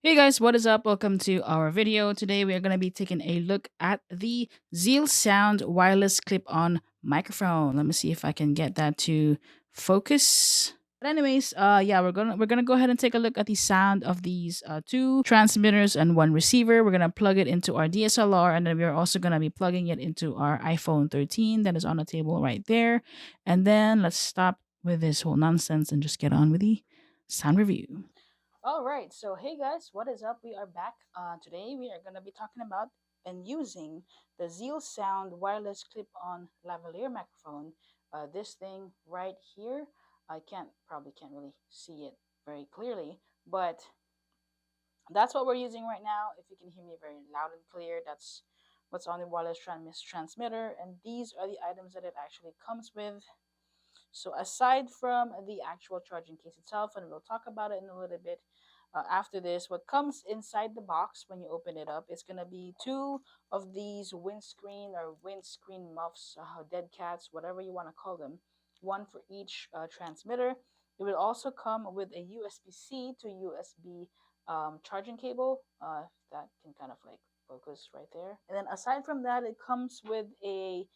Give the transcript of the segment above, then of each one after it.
Hey guys, what is up? Welcome to our video. Today we are going to be taking a look at the ZealSound wireless clip-on microphone. Let me see if I can get that to focus. But anyways, yeah, we're gonna go ahead and take a look at the sound of these two transmitters and one receiver. We're gonna plug it into our DSLR, and then we're also gonna be plugging it into our iPhone 13 that is on the table right there. And then let's stop with this whole nonsense and just get on with the sound review. All right, so hey guys, what is up? We are back. Today we are going to be talking about and using the ZealSound wireless clip-on lavalier microphone. This thing right here, I probably can't really see it very clearly, but that's what we're using right now. If you can hear me very loud and clear, that's what's on the wireless transmitter, and these are the items that it actually comes with. So aside from the actual charging case itself, and we'll talk about it in a little bit after this, what comes inside the box when you open it up is going to be two of these windscreen muffs, dead cats, whatever you want to call them, one for each transmitter. It will also come with a USB-C to USB charging cable, if that can kind of like focus right there. And then aside from that, it comes with a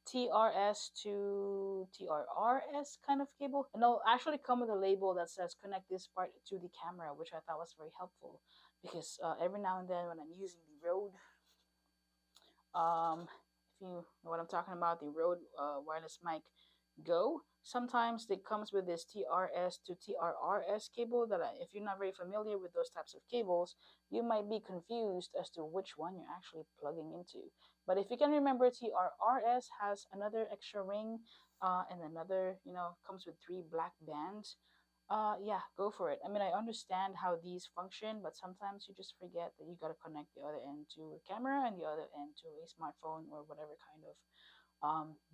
TRS to TRRS kind of cable. And it'll actually come with a label that says connect this part to the camera, which I thought was very helpful because every now and then when I'm using the Rode, if you know what I'm talking about, the Rode wireless mic Go, sometimes it comes with this TRS to TRRS cable that if you're not very familiar with those types of cables, you might be confused as to which one you're actually plugging into. But if you can remember, TRRS has another extra ring and another, comes with three black bands. Yeah, go for it. I mean, I understand how these function, but sometimes you just forget that you got to connect the other end to a camera and the other end to a smartphone or whatever kind of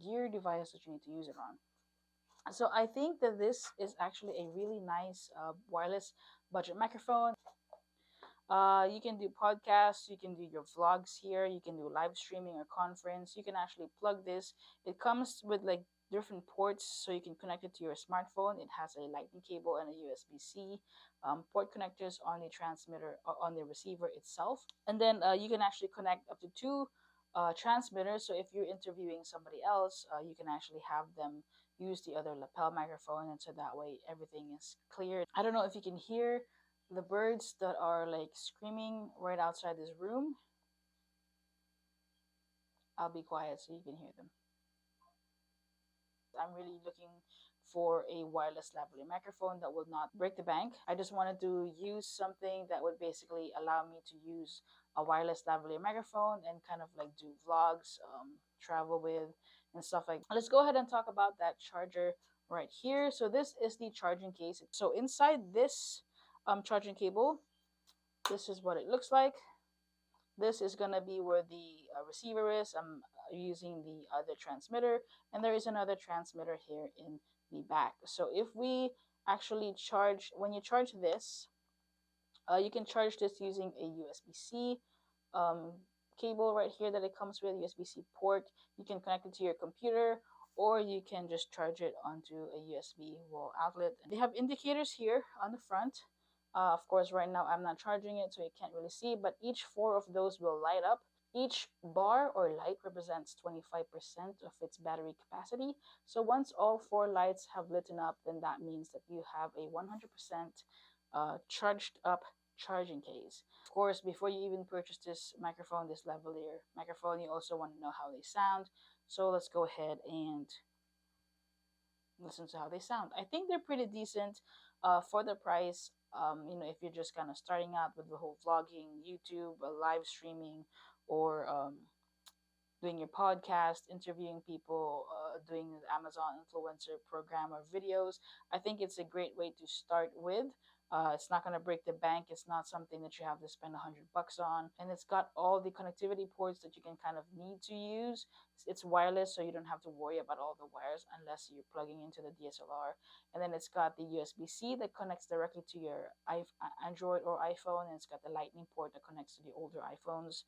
gear device that you need to use it on. So I think that this is actually a really nice wireless budget microphone. You can do podcasts, you can do your vlogs here, you can do live streaming or conference. You can actually plug this. It comes with like different ports, so you can connect it to your smartphone. It has a lightning cable and a USB-C port connectors on the transmitter on the receiver itself. And then you can actually connect up to two transmitters. So if you're interviewing somebody else, you can actually have them use the other lapel microphone, and so that way everything is clear. I don't know if you can hear the birds that are like screaming right outside this room. I'll be quiet so you can hear them. I'm really looking for a wireless lavalier microphone that will not break the bank. I just wanted to use something that would basically allow me to use a wireless lavalier microphone and kind of like do vlogs, travel with, and stuff like that. Let's go ahead and talk about that charger right here. So this is the charging case. So inside this charging cable, this is what it looks like. This is going to be where the receiver is. I'm using the other transmitter, and there is another transmitter here in the back. So if we actually charge, when you charge this, you can charge this using a USB-C um, cable right here that it comes with, USB-C port. You can connect it to your computer, or you can just charge it onto a USB wall outlet. They have indicators here on the front. Of course, right now I'm not charging it, so you can't really see, but each four of those will light up. Each bar or light represents 25% of its battery capacity. So once all four lights have lit up, then that means that you have a 100% charged up charging case. Of course, before you even purchase this microphone, this lavalier microphone, you also want to know how they sound. So let's go ahead and listen to how they sound. I think they're pretty decent for the price. If you're just kind of starting out with the whole vlogging, YouTube, live streaming, or doing your podcast, interviewing people, doing the Amazon influencer program or videos, I think it's a great way to start with. It's not going to break the bank. It's not something that you have to spend $100 on. And it's got all the connectivity ports that you can kind of need to use. It's wireless, so you don't have to worry about all the wires unless you're plugging into the DSLR. And then it's got the USB-C that connects directly to your Android or iPhone. And it's got the lightning port that connects to the older iPhones.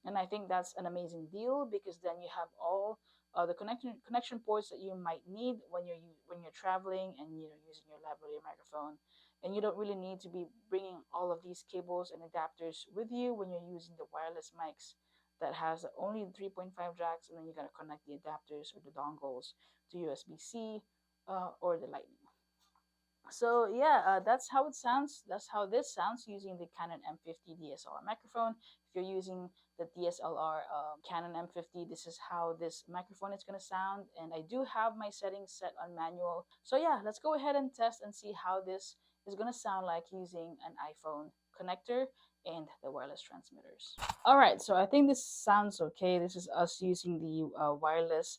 And I think that's an amazing deal because then you have all the connection ports that you might need when you're traveling and using your lavalier microphone. and you don't really need to be bringing all of these cables and adapters with you when you're using the wireless mics that has only 3.5 jacks, and then you got to connect the adapters or the dongles to USB-C or the Lightning. So yeah, that's how it sounds. That's how this sounds using the Canon M50 DSLR microphone. If you're using the DSLR Canon M50, this is how this microphone is going to sound. And I do have my settings set on manual. So yeah, let's go ahead and test and see how this is going to sound like using an iPhone connector and the wireless transmitters. All right, so I think this sounds okay. This is us using the wireless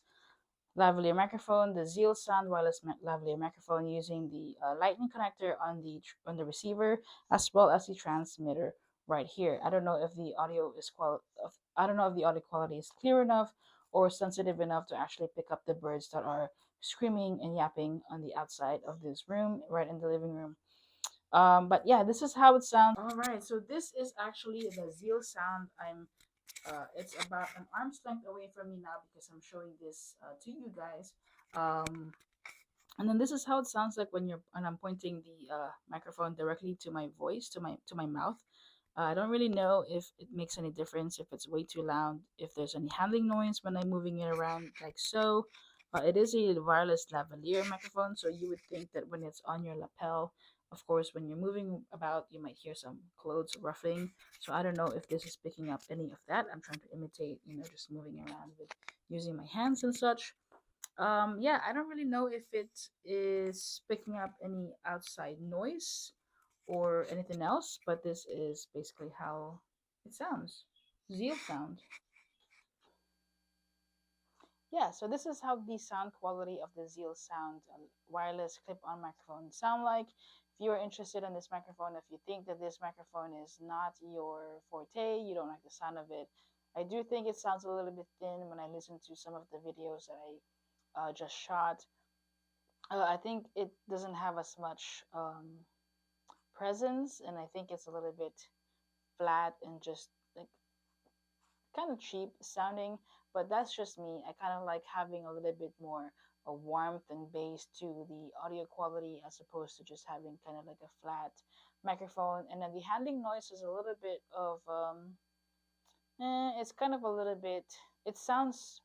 lavalier microphone, the ZealSound wireless lavalier microphone using the lightning connector on the receiver, as well as the transmitter right here. I don't know if the audio is I don't know if the audio quality is clear enough or sensitive enough to actually pick up the birds that are screaming and yapping on the outside of this room, right in the living room. But yeah, this is how it sounds. All right, so this is actually the ZealSound. It's about an arm's length away from me now because I'm showing this to you guys. Um, and then this is how it sounds like when I'm pointing the microphone directly to my voice, to my mouth. I don't really know if it makes any difference, if it's way too loud, if there's any handling noise when I'm moving it around like so. It is a wireless lavalier microphone, so you would think that when it's on your lapel, of course, when you're moving about, you might hear some clothes ruffling. So I don't know if this is picking up any of that. I'm trying to imitate, just moving around with using my hands and such. Yeah, I don't really know if it is picking up any outside noise or anything else, but this is basically how it sounds. ZealSound. Yeah, so this is how the sound quality of the ZealSound wireless clip-on microphone sound like. If you are interested in this microphone, if you think that this microphone is not your forte, you don't like the sound of it, I do think it sounds a little bit thin when I listen to some of the videos that I just shot. I think it doesn't have as much presence, and I think it's a little bit flat and just like kind of cheap sounding. But that's just me. I kind of like having a little bit more a warmth and bass to the audio quality as opposed to just having kind of like a flat microphone. And then the handling noise is a little bit of it's kind of a little bit, it sounds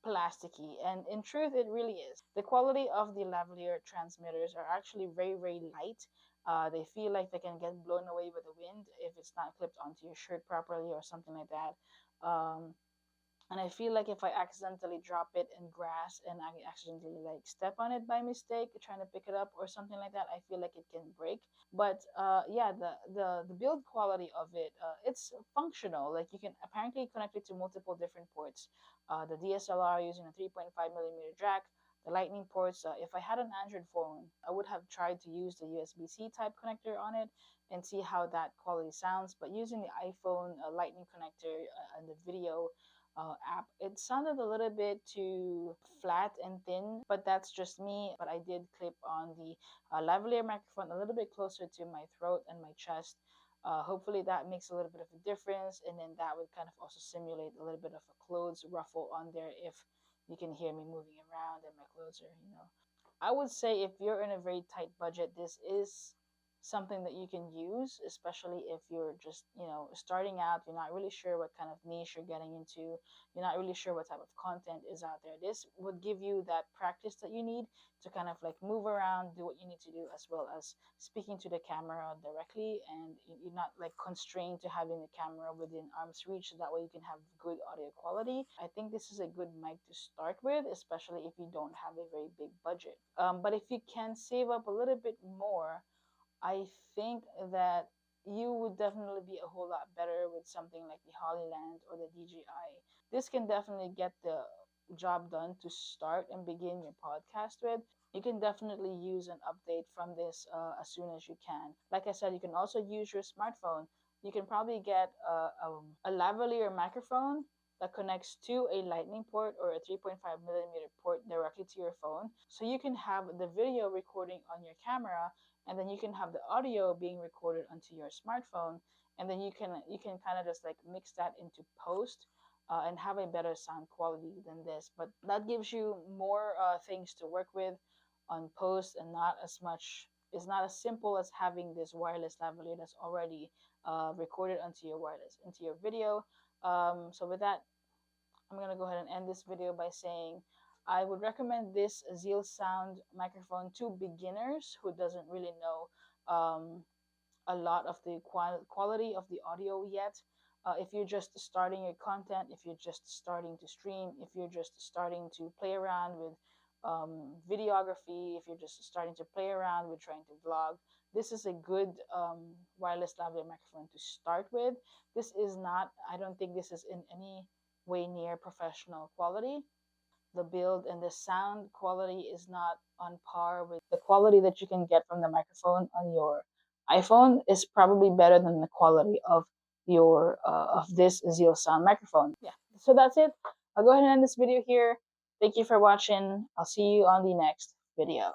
plasticky, and in truth it really is. The quality of the lavalier transmitters are actually very, very light. They feel like they can get blown away with the wind if it's not clipped onto your shirt properly or something like that. And I feel like if I accidentally drop it in grass and I accidentally like step on it by mistake trying to pick it up or something like that, I feel like it can break. But yeah, the build quality of it, it's functional. Like you can apparently connect it to multiple different ports. The DSLR using a 3.5 millimeter jack, the lightning ports. If I had an Android phone, I would have tried to use the USB-C type connector on it and see how that quality sounds. But using the iPhone lightning connector and the video app, it sounded a little bit too flat and thin, but that's just me. But I did clip on the lavalier microphone a little bit closer to my throat and my chest. Hopefully that makes a little bit of a difference, and then that would kind of also simulate a little bit of a clothes ruffle on there if you can hear me moving around and my clothes are. I would say if you're in a very tight budget, this is something that you can use, especially if you're just, starting out, you're not really sure what kind of niche you're getting into, you're not really sure what type of content is out there. This would give you that practice that you need to kind of like move around, do what you need to do, as well as speaking to the camera directly, and you're not like constrained to having the camera within arm's reach, so that way you can have good audio quality. I think this is a good mic to start with, especially if you don't have a very big budget. But if you can save up a little bit more, I think that you would definitely be a whole lot better with something like the Hollyland or the DJI. This can definitely get the job done to start and begin your podcast with. You can definitely use an update from this as soon as you can. Like I said, you can also use your smartphone. You can probably get a lavalier microphone that connects to a lightning port or a 3.5 millimeter port directly to your phone. So you can have the video recording on your camera, and then you can have the audio being recorded onto your smartphone, and then you can kind of just like mix that into post and have a better sound quality than this. But that gives you more things to work with on post and not as much It's not as simple as having this wireless lavalier that's already recorded onto your into your video. So with that, I'm gonna go ahead and end this video by saying I would recommend this ZealSound microphone to beginners who doesn't really know a lot of the quality of the audio yet. If you're just starting your content, if you're just starting to stream, if you're just starting to play around with videography, if you're just starting to play around with trying to vlog, this is a good wireless lavalier microphone to start with. This is not, I don't think this is in any way near professional quality. The build and the sound quality is not on par with the quality that you can get from the microphone on your iPhone. Is probably better than the quality of your of this ZealSound microphone. Yeah, so that's it. I'll go ahead and end this video here. Thank you for watching. I'll see you on the next video.